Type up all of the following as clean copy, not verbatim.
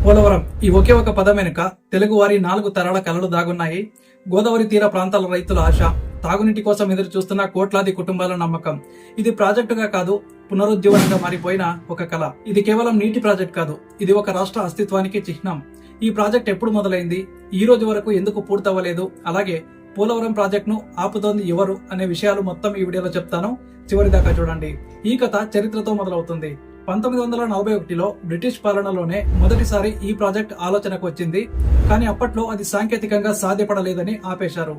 పోలవరం ఈ ఒకే ఒక పదం వెనుక తెలుగువారి 4 తరాల కలలు దాగున్నాయి. గోదావరి తీర ప్రాంతాల రైతుల ఆశ, తాగునీటి కోసం ఎదురు చూస్తున్న కోట్లాది కుటుంబాల నమ్మకం. ఇది ప్రాజెక్టుగా కాదు, పునరుజ్జీవనంగా మారిపోయిన ఒక కళ. ఇది కేవలం నీటి ప్రాజెక్ట్ కాదు, ఇది ఒక రాష్ట్ర అస్తిత్వానికి చిహ్నం. ఈ ప్రాజెక్ట్ ఎప్పుడు మొదలైంది, ఈ రోజు వరకు ఎందుకు పూర్తవ్వలేదు, అలాగే పోలవరం ప్రాజెక్ట్ ను ఆపుతోంది ఎవరు అనే విషయాలు మొత్తం ఈ వీడియోలో చెప్తాను. చివరి దాకా చూడండి. ఈ కథ చరిత్రతో మొదలవుతుంది. 1941లో బ్రిటిష్ పాలనలోనే మొదటిసారి ఈ ప్రాజెక్ట్ ఆలోచనకు వచ్చింది. కానీ అప్పట్లో అది సాంకేతికంగా సాధ్యపడలేదని ఆపేశారు.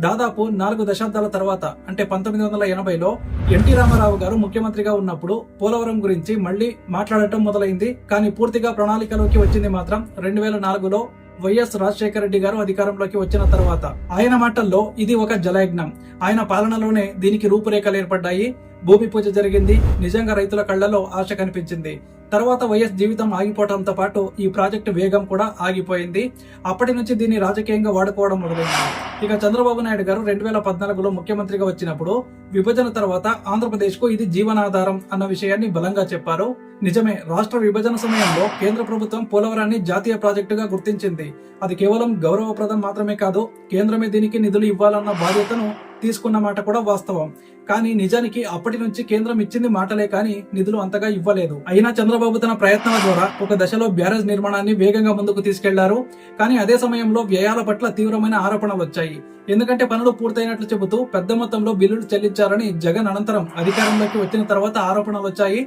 దాదాపు 4 దశాబ్దాల తర్వాత, అంటే 1980లో ఎన్టీ రామారావు గారు ముఖ్యమంత్రిగా ఉన్నప్పుడు పోలవరం గురించి మళ్లీ మాట్లాడటం మొదలైంది. కానీ పూర్తిగా ప్రణాళికలోకి వచ్చింది మాత్రం 2004లో వైఎస్ రాజశేఖర రెడ్డి గారు అధికారంలోకి వచ్చిన తర్వాత. ఆయన మాటల్లో ఇది ఒక జలయజ్ఞం. ఆయన పాలనలోనే దీనికి రూపురేఖలు ఏర్పడ్డాయి. భూమి పూజ జరిగింది. నిజంగా రైతుల కళ్లలో ఆశ కనిపించింది. తర్వాత వైఎస్ జీవితం ఆగిపోవడంతో పాటు ఈ ప్రాజెక్టు వేగం కూడా ఆగిపోయింది. అప్పటి నుంచి దీన్ని రాజకీయంగా వాడుకోవడం మొదలైంది. ఇక చంద్రబాబు నాయుడు గారు 2014లో ముఖ్యమంత్రిగా వచ్చినప్పుడు విభజన తర్వాత ఆంధ్రప్రదేశ్ కు ఇది జీవనాధారం అన్న విషయాన్ని బలంగా చెప్పారు. నిజమే, రాష్ట్ర విభజన సమయంలో కేంద్ర ప్రభుత్వం పోలవరాన్ని జాతీయ ప్రాజెక్టుగా గుర్తించింది. అది కేవలం గౌరవప్రదం మాత్రమే కాదు, కేంద్రమే దీనికి నిధులు ఇవ్వాలన్న బాధ్యతను తీసుకున్న మాట కూడా వాస్తవం. కానీ నిజానికి అప్పటి నుంచి కేంద్రం ఇచ్చింది మాటలే కానీ నిధులు అంతగా ఇవ్వలేదు. అయినా చంద్రబాబు తన ప్రయత్నాల ద్వారా ఒక దశలో బ్యారేజ్ నిర్మాణాన్ని వేగంగా ముందుకు తీసుకెళ్లారు. కానీ అదే సమయంలో వ్యయాల పట్ల తీవ్రమైన ఆరోపణలు వచ్చాయి. ఎందుకంటే పనులు పూర్తయినట్లు చెబుతూ పెద్ద మొత్తంలో బిల్లులు చెల్లించారని జగన్ అనంతరం అధికారంలోకి వచ్చిన తర్వాత ఆరోపణలు వచ్చాయి.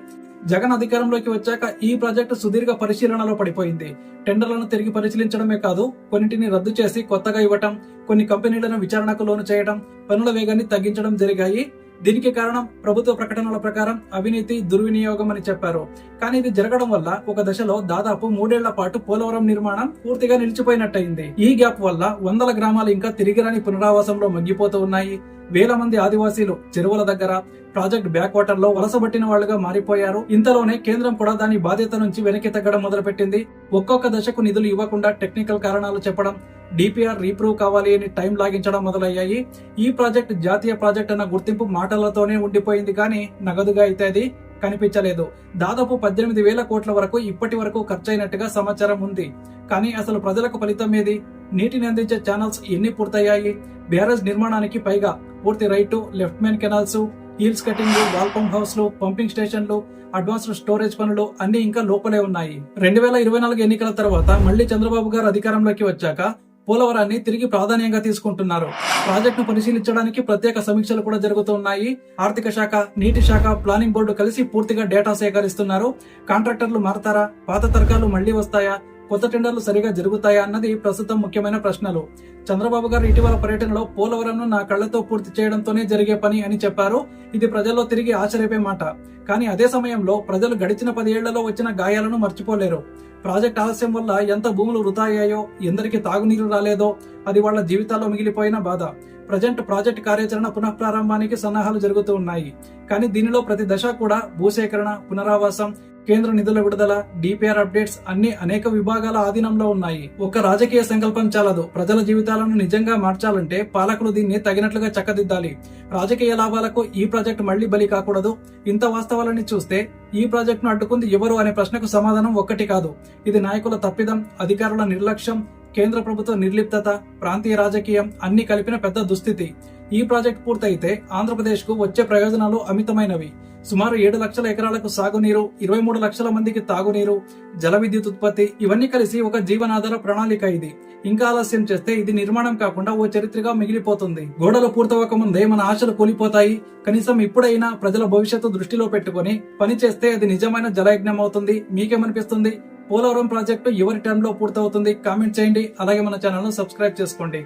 జగన్ అధికారంలోకి వచ్చాక ఈ ప్రాజెక్టు సుదీర్ఘ పరిశీలనలో పడిపోయింది. టెండర్లను తిరిగి పరిశీలించడమే కాదు, కొన్నింటిని రద్దు చేసి కొత్తగా ఇవ్వటం, కొన్ని కంపెనీలను విచారణకు లోను చేయడం, పనుల వేగాన్ని తగ్గించడం జరిగాయి. దీనికి కారణం ప్రభుత్వ ప్రకటనల ప్రకారం అవినీతి, దుర్వినియోగం అని చెప్పారు. కానీ ఇది జరగడం వల్ల ఒక దశలో దాదాపు 3 ఏళ్ల పాటు పోలవరం నిర్మాణం పూర్తిగా నిలిచిపోయినట్టయింది. ఈ గ్యాప్ వల్ల వందల గ్రామాలు ఇంకా తిరిగిరాని పునరావాసంలో మగ్గిపోతూ ఉన్నాయి. వేల మంది ఆదివాసీలు చెరువుల దగ్గర, ప్రాజెక్ట్ బ్యాక్ వాటర్ లో వలసబట్టిన వాళ్లుగా మారిపోయారు. ఇంతలోనే కేంద్రం కూడా దాని బాధ్యత నుంచి వెనక్కి తగ్గడం మొదలుపెట్టింది. ఒక్కొక్క దశకు నిధులు ఇవ్వకుండా టెక్నికల్ కారణాలు చెప్పడం, డిపిఆర్ రీప్రూవ్ కావాలి అని టైం లాగించడం మొదలయ్యాయి. ఈ ప్రాజెక్ట్ జాతీయ ప్రాజెక్ట్ అన్న గుర్తింపు మాటలతోనే ఉండిపోయింది, కానీ నగదుగా అయితే అది కనిపించలేదు. దాదాపు 18,000 కోట్ల వరకు ఇప్పటి వరకు ఖర్చయినట్టుగా సమాచారం ఉంది. కానీ అసలు ప్రజలకు ఫలితం ఏది? నీటిని అందించే ఛానల్స్ ఎన్ని పూర్తయ్యాయి? బ్యారేజ్ నిర్మాణానికి పైగా పూర్తి right, left main canals, hills cutting, wall pump హౌస్లు, పంపింగ్ స్టేషన్లు, అడ్వాన్స్డ్ స్టోరేజ్ పనులు అన్ని ఇంకా లోపలే ఉన్నాయి. 2024 ఎన్నికల తర్వాత మళ్లీ చంద్రబాబు గారు అధికారంలోకి వచ్చాక పోలవరాన్ని తిరిగి ప్రాధాన్యంగా తీసుకుంటున్నారు. ప్రాజెక్టును పరిశీలించడానికి ప్రత్యేక సమీక్షలు కూడా జరుగుతున్నాయి. ఆర్థిక శాఖ, నీటి శాఖ, ప్లానింగ్ బోర్డు కలిసి పూర్తిగా డేటా సేకరిస్తున్నారు. కాంట్రాక్టర్లు మారతారా? పాత తరకాలు మళ్లీ వస్తాయా? కొత్త టెండర్లు సరిగా జరుగుతాయా అన్నది ప్రస్తుతం ముఖ్యమైన ప్రశ్నలు. చంద్రబాబు గారు ఇటీవల పర్యటనలో పోలవరంను నా కళ్లతో పూర్తి చేయడంతోనే జరిగే పని అని చెప్పారు. ఇది ప్రజల్లో తిరిగి ఆశ్చర్యపే మాట. కానీ అదే సమయంలో ప్రజలు గడిచిన 10 ఏళ్లలో వచ్చిన గాయాలను మర్చిపోలేరు. ప్రాజెక్ట్ ఆలస్యం వల్ల ఎంత భూములు వృధా అయ్యాయో, ఎందరికి తాగునీరు రాలేదో అది వాళ్ల జీవితాల్లో మిగిలిపోయిన బాధ. ప్రజెంట్ ప్రాజెక్ట్ కార్యాచరణ పునఃప్రారంభానికి సన్నాహాలు జరుగుతూ ఉన్నాయి. కానీ దీనిలో ప్రతి దశ కూడా భూసేకరణ, పునరావాసం, కేంద్ర నిధుల విడుదల, డిపిఆర్ అప్డేట్స్ అన్ని అనేక విభాగాల ఆధీనంలో ఉన్నాయి. ఒక రాజకీయ సంకల్పం చాలదు. ప్రజల జీవితాలను నిజంగా మార్చాలంటే పాలకులు దీన్ని తగినట్లుగా చక్కదిద్దాలి. రాజకీయ లాభాలకు ఈ ప్రాజెక్టు మళ్లీ బలి కాకూడదు. ఇంత వాస్తవాలని చూస్తే ఈ ప్రాజెక్టును అడ్డుకుంది ఎవరు అనే ప్రశ్నకు సమాధానం ఒక్కటి కాదు. ఇది నాయకుల తప్పిదం, అధికారుల నిర్లక్ష్యం, కేంద్ర ప్రభుత్వ నిర్లిప్తత, ప్రాంతీయ రాజకీయం అన్ని కలిపిన పెద్ద దుస్థితి. ఈ ప్రాజెక్ట్ పూర్తయితే ఆంధ్రప్రదేశ్ కు వచ్చే ప్రయోజనాలు అమితమైనవి. సుమారు 7 లక్షల ఎకరాలకు సాగునీరు, 23 లక్షల మందికి తాగునీరు, జల విద్యుత్ ఉత్పత్తి ఇవన్నీ కలిసి ఒక జీవనాధార ప్రణాళిక. ఇది ఇంకా ఆలస్యం చేస్తే ఇది నిర్మాణం కాకుండా ఓ చరిత్రగా మిగిలిపోతుంది. గోడలు పూర్తవక ముందే మన ఆశలు కూలిపోతాయి. కనీసం ఇప్పుడైనా ప్రజల భవిష్యత్తు దృష్టిలో పెట్టుకుని పని చేస్తే అది నిజమైన జలయజ్ఞం అవుతుంది. మీకేమనిపిస్తుంది? పోలవరం ప్రాజెక్టు ఎవరి టైంలో పూర్తవుతుంది? కామెంట్ చేయండి. అలాగే మన ఛానల్ ను సబ్స్క్రైబ్ చేసుకోండి.